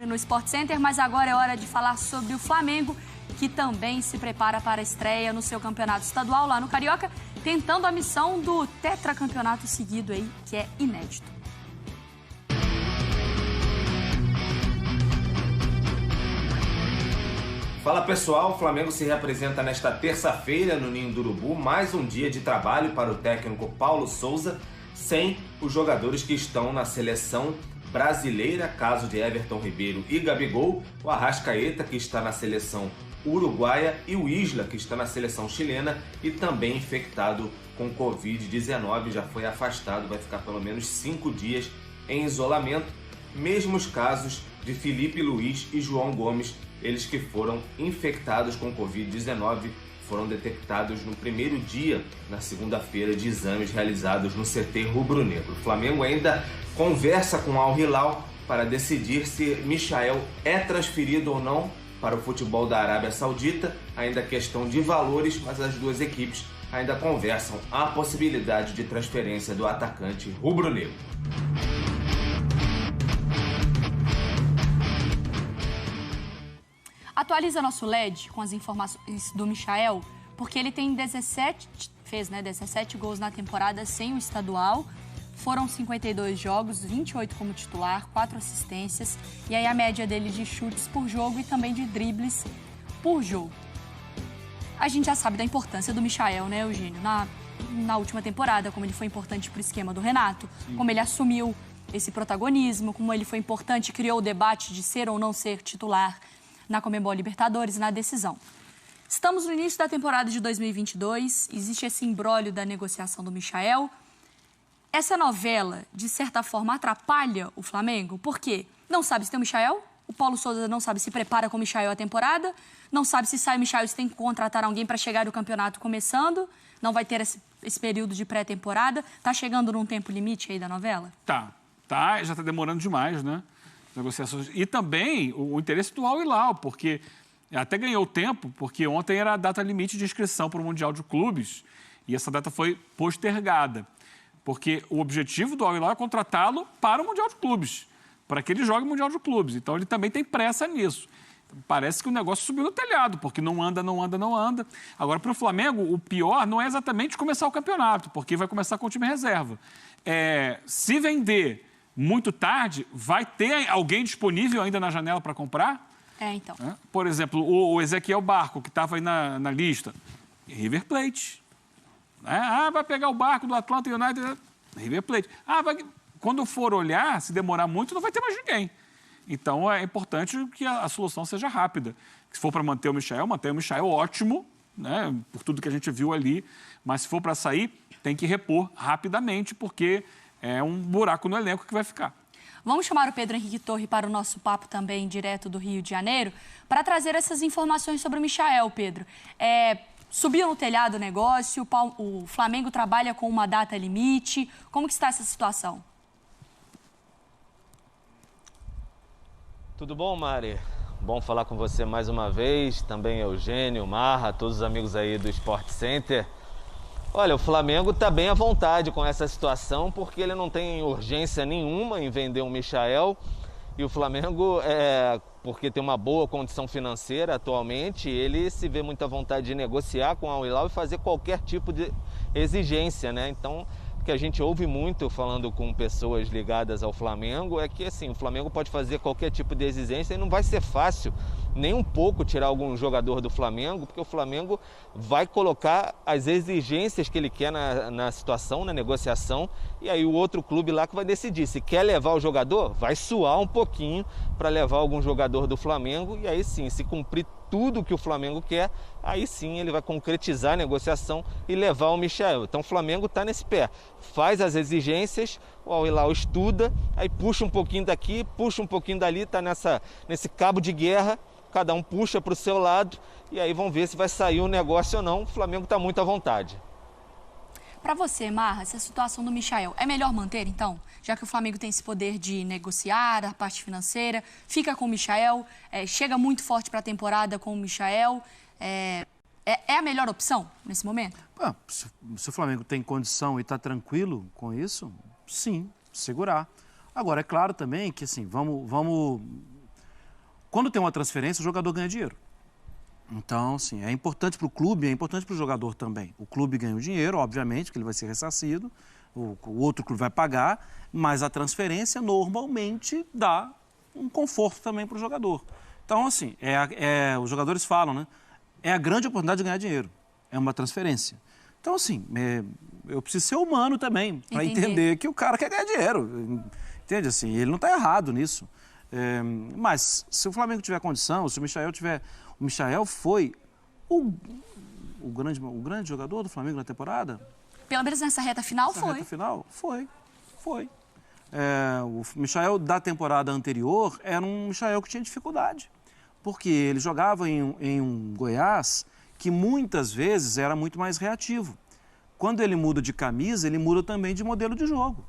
no Sport Center, mas agora é hora de falar sobre o Flamengo, que também se prepara para a estreia no seu campeonato estadual lá no Carioca, tentando a missão do tetracampeonato seguido aí, que é inédito. Fala pessoal, o Flamengo se reapresenta nesta terça-feira no Ninho do Urubu, mais um dia de trabalho para o técnico Paulo Souza, sem os jogadores que estão na seleção brasileira, caso de Everton Ribeiro e Gabigol, o Arrascaeta, que está na seleção uruguaia, e o Isla, que está na seleção chilena e também infectado com Covid-19, já foi afastado, vai ficar pelo menos 5 dias em isolamento. Mesmos casos de Felipe Luiz e João Gomes, eles que foram infectados com Covid-19, foram detectados no primeiro dia, na segunda-feira, de exames realizados no CT rubro-negro. O Flamengo ainda conversa com Al Hilal para decidir se Michael é transferido ou não para o futebol da Arábia Saudita. Ainda questão de valores, mas as duas equipes ainda conversam a possibilidade de transferência do atacante rubro-negro. Atualiza nosso LED com as informações do Michael, porque ele tem 17 gols na temporada sem o estadual. Foram 52 jogos, 28 como titular, 4 assistências. E aí a média dele de chutes por jogo e também de dribles por jogo. A gente já sabe da importância do Michael, né, Eugênio? Na última temporada, como ele foi importante para o esquema do Renato, como ele assumiu esse protagonismo, como ele foi importante, criou o debate de ser ou não ser titular na Conmebol Libertadores, na decisão. Estamos no início da temporada de 2022, existe esse imbróglio da negociação do Michael. Essa novela, de certa forma, atrapalha o Flamengo, porque não sabe se tem o Michael, o Paulo Souza não sabe se prepara com o Michael a temporada, não sabe se sai o Michael, se tem que contratar alguém para chegar o campeonato começando, não vai ter esse período de pré-temporada. Tá chegando num tempo limite aí da novela? Tá, já tá demorando demais, né? Negociações. E também o interesse do Al Hilal, porque até ganhou tempo, porque ontem era a data limite de inscrição para o Mundial de Clubes e essa data foi postergada, porque o objetivo do Al Hilal é contratá-lo para o Mundial de Clubes, para que ele jogue o Mundial de Clubes. Então ele também tem pressa nisso. Parece que o negócio subiu no telhado, porque não anda. Agora, para o Flamengo, o pior não é exatamente começar o campeonato, porque vai começar com o time reserva. Se vender muito tarde, vai ter alguém disponível ainda na janela para comprar? Então. Por exemplo, o Ezequiel Barco, que estava aí na lista. River Plate. Vai pegar o Barco do Atlanta United. River Plate. Quando for olhar, se demorar muito, não vai ter mais ninguém. Então, é importante que a solução seja rápida. Se for para manter o Michael ótimo, né, por tudo que a gente viu ali. Mas se for para sair, tem que repor rapidamente, porque é um buraco no elenco que vai ficar. Vamos chamar o Pedro Henrique Torre para o nosso papo também, direto do Rio de Janeiro, para trazer essas informações sobre o Michael, Pedro. Subiu no telhado o negócio, o Flamengo trabalha com uma data limite. Como que está essa situação? Tudo bom, Mari? Bom falar com você mais uma vez, também Eugênio, Marra, todos os amigos aí do Sport Center. Olha, o Flamengo está bem à vontade com essa situação, porque ele não tem urgência nenhuma em vender o Michael. E o Flamengo, porque tem uma boa condição financeira atualmente, ele se vê muita vontade de negociar com a Al Hilal e fazer qualquer tipo de exigência, né? Então, o que a gente ouve muito falando com pessoas ligadas ao Flamengo é que, assim, o Flamengo pode fazer qualquer tipo de exigência e não vai ser fácil nem um pouco tirar algum jogador do Flamengo, porque o Flamengo vai colocar as exigências que ele quer na situação, na negociação, e aí o outro clube lá que vai decidir. Se quer levar o jogador, vai suar um pouquinho para levar algum jogador do Flamengo, e aí sim, se cumprir tudo que o Flamengo quer, aí sim ele vai concretizar a negociação e levar o Michael. Então o Flamengo está nesse pé, faz as exigências, o Al Hilal estuda, aí puxa um pouquinho daqui, puxa um pouquinho dali, está nesse cabo de guerra, cada um puxa para o seu lado, e aí vamos ver se vai sair um negócio ou não. O Flamengo está muito à vontade. Para você, Marra, essa situação do Michael, é melhor manter, então? Já que o Flamengo tem esse poder de negociar a parte financeira, fica com o Michael, chega muito forte para a temporada com o Michael, é a melhor opção nesse momento? Se o Flamengo tem condição e está tranquilo com isso, sim, segurar. Agora, é claro também que, assim, vamos Quando tem uma transferência, o jogador ganha dinheiro. Então, assim, é importante para o clube, é importante para o jogador também. O clube ganha o dinheiro, obviamente, porque ele vai ser ressarcido, o outro clube vai pagar, mas a transferência normalmente dá um conforto também para o jogador. Então, assim, os jogadores falam, né? É a grande oportunidade de ganhar dinheiro. É uma transferência. Então, assim, eu preciso ser humano também para entender que o cara quer ganhar dinheiro. Entende? Assim, ele não está errado nisso. Mas, se o Flamengo tiver condição, se o Michael tiver... O Michael foi o grande jogador do Flamengo na temporada? Pelo menos nessa reta final, foi. Reta final? Foi. O Michael da temporada anterior era um Michael que tinha dificuldade. Porque ele jogava em um Goiás que muitas vezes era muito mais reativo. Quando ele muda de camisa, ele muda também de modelo de jogo.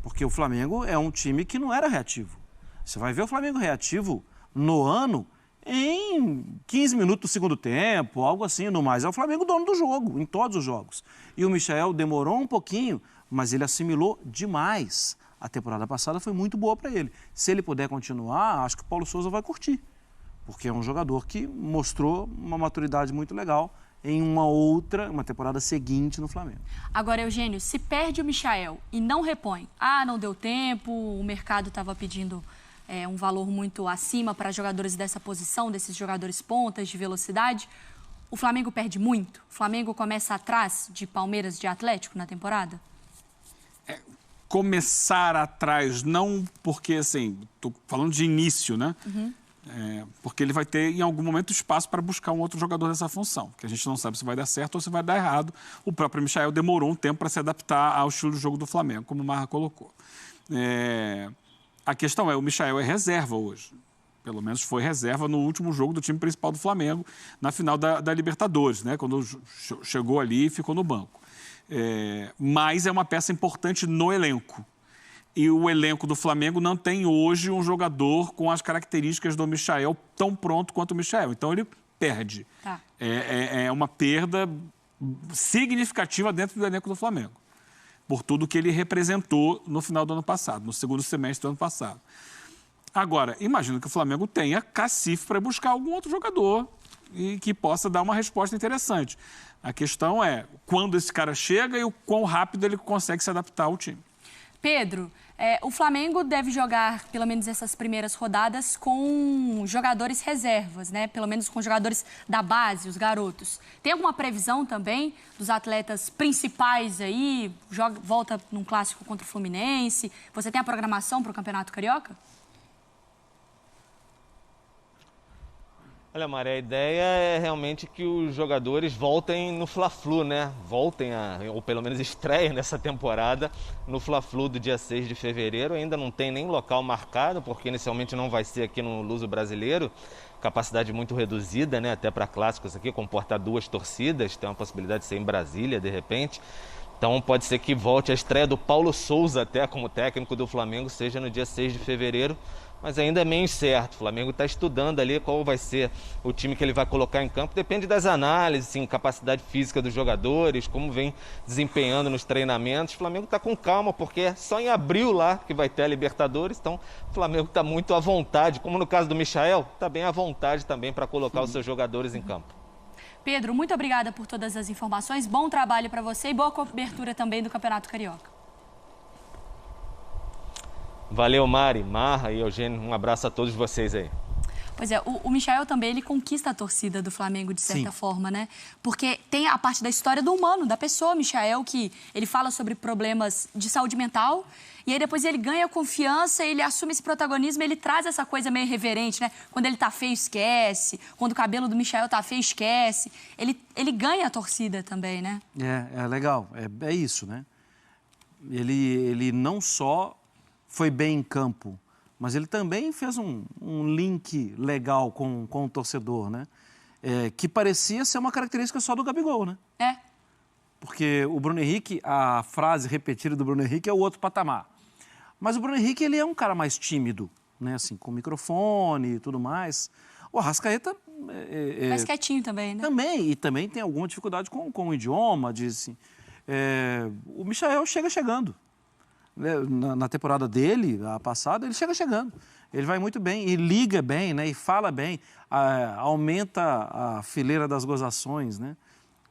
Porque o Flamengo é um time que não era reativo. Você vai ver o Flamengo reativo no ano em 15 minutos do segundo tempo, algo assim, no mais. É o Flamengo dono do jogo, em todos os jogos. E o Michael demorou um pouquinho, mas ele assimilou demais. A temporada passada foi muito boa para ele. Se ele puder continuar, acho que o Paulo Souza vai curtir. Porque é um jogador que mostrou uma maturidade muito legal em uma temporada seguinte no Flamengo. Agora, Eugênio, se perde o Michael e não repõe, não deu tempo, o mercado estava pedindo um valor muito acima para jogadores dessa posição, desses jogadores pontas de velocidade, o Flamengo perde muito? O Flamengo começa atrás de Palmeiras, de Atlético na temporada? Começar atrás, não porque, assim, estou falando de início, né? Porque ele vai ter, em algum momento, espaço para buscar um outro jogador dessa função, que a gente não sabe se vai dar certo ou se vai dar errado. O próprio Michael demorou um tempo para se adaptar ao estilo de jogo do Flamengo, como o Marra colocou. A questão o Michael é reserva hoje. Pelo menos foi reserva no último jogo do time principal do Flamengo, na final da Libertadores, né? Quando chegou ali e ficou no banco. Mas é uma peça importante no elenco. E o elenco do Flamengo não tem hoje um jogador com as características do Michael tão pronto quanto o Michael. Então, ele perde. Tá. É uma perda significativa dentro do elenco do Flamengo, por tudo que ele representou no final do ano passado, no segundo semestre do ano passado. Agora, imagino que o Flamengo tenha cacife para buscar algum outro jogador e que possa dar uma resposta interessante. A questão é quando esse cara chega e o quão rápido ele consegue se adaptar ao time. Pedro, o Flamengo deve jogar, pelo menos essas primeiras rodadas, com jogadores reservas, né? Pelo menos com jogadores da base, os garotos. Tem alguma previsão também dos atletas principais aí? Volta num clássico contra o Fluminense? Você tem a programação para o Campeonato Carioca? Olha, Maria, a ideia é realmente que os jogadores voltem no Fla-Flu, né? Ou pelo menos estreiem nessa temporada no Fla-Flu do dia 6 de fevereiro. Ainda não tem nem local marcado, porque inicialmente não vai ser aqui no Luso Brasileiro. Capacidade muito reduzida, né? Até para clássicos aqui, comportar 2 torcidas. Tem uma possibilidade de ser em Brasília, de repente. Então pode ser que volte a estreia do Paulo Souza até como técnico do Flamengo, seja no dia 6 de fevereiro. Mas ainda é meio incerto. O Flamengo está estudando ali qual vai ser o time que ele vai colocar em campo. Depende das análises, sim, capacidade física dos jogadores, como vem desempenhando nos treinamentos. O Flamengo está com calma, porque é só em abril lá que vai ter a Libertadores. Então, o Flamengo está muito à vontade, como no caso do Michael, está bem à vontade também para colocar os seus jogadores em campo. Pedro, muito obrigada por todas as informações. Bom trabalho para você e boa cobertura também do Campeonato Carioca. Valeu, Mari, Marra e Eugênio. Um abraço a todos vocês aí. Pois é, o Michael também, ele conquista a torcida do Flamengo de certa forma, né? Porque tem a parte da história do humano, da pessoa, Michael, que ele fala sobre problemas de saúde mental e aí depois ele ganha confiança, ele assume esse protagonismo, ele traz essa coisa meio irreverente, né? Quando ele tá feio, esquece. Quando o cabelo do Michael tá feio, esquece. Ele ganha a torcida também, né? É legal, é isso, né? Ele não só foi bem em campo, mas ele também fez um link legal com o torcedor, né? Que parecia ser uma característica só do Gabigol, né? Porque o Bruno Henrique, a frase repetida do Bruno Henrique é o outro patamar. Mas o Bruno Henrique, ele é um cara mais tímido, né? Assim, com microfone e tudo mais. O Arrascaeta... mais quietinho também, né? Também tem alguma dificuldade com o idioma, o Michael chegando. Na temporada dele, a passada, ele chega chegando. Ele vai muito bem e liga bem, né? E fala bem, aumenta a fileira das gozações, né?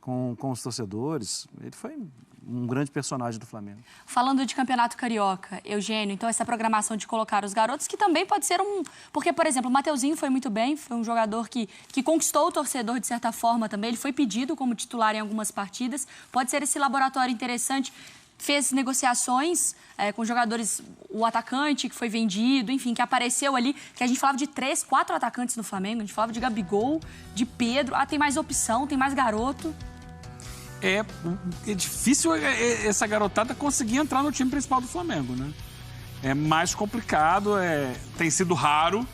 Com os torcedores. Ele foi um grande personagem do Flamengo. Falando de Campeonato Carioca, Eugênio, então essa programação de colocar os garotos, que também pode ser Porque, por exemplo, o Mateuzinho foi muito bem, foi um jogador que conquistou o torcedor de certa forma também, ele foi pedido como titular em algumas partidas, pode ser esse laboratório interessante. Fez negociações com jogadores, o atacante que foi vendido, enfim, que apareceu ali, que a gente falava de 3, 4 atacantes no Flamengo, a gente falava de Gabigol, de Pedro, tem mais opção, tem mais garoto. É difícil essa garotada conseguir entrar no time principal do Flamengo, né? É mais complicado, tem sido raro,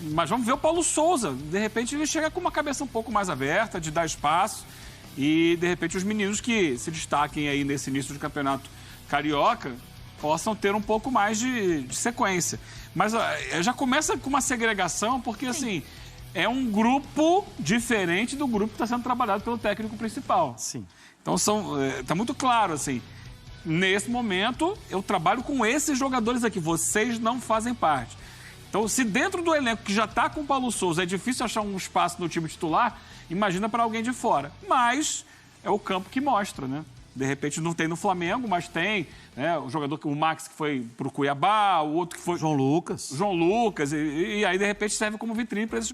mas vamos ver o Paulo Souza, de repente ele chega com uma cabeça um pouco mais aberta, de dar espaço. E, de repente, os meninos que se destaquem aí nesse início de campeonato carioca possam ter um pouco mais de sequência. Mas já começa com uma segregação, porque, assim, é um grupo diferente do grupo que está sendo trabalhado pelo técnico principal. Sim. Então, tá muito claro, assim, nesse momento, eu trabalho com esses jogadores aqui, vocês não fazem parte. Então, se dentro do elenco que já está com o Paulo Souza é difícil achar um espaço no time titular, imagina para alguém de fora. Mas é o campo que mostra, né? De repente não tem no Flamengo, mas tem, né? O jogador, o Max que foi pro Cuiabá, o outro que foi... João Lucas. E aí, de repente, serve como vitrine para esses